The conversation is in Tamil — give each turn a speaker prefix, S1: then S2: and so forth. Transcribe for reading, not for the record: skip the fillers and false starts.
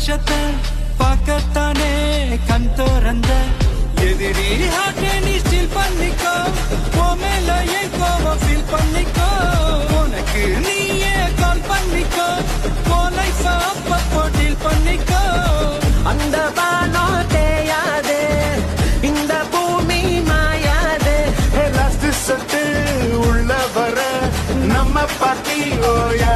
S1: சந்தோஷத்தை பார்க்கத்தானே கண் திறந்த எதிரி ஹார்ட்டை நீ ஸ்டீல் பண்ணிக்கோ மேல என் கோவம் ஃபீல் பண்ணிக்கோ உனக்கு நீயே கால் பண்ணிக்கோ லைஃப் அப்பப்போ டீல் பண்ணிக்கோ
S2: அந்த வானோ தேயாது இந்த பூமி மாயாது
S3: லாஸ்ட் சட்டு உள்ள வர நம்ம பாட்டி ஓயா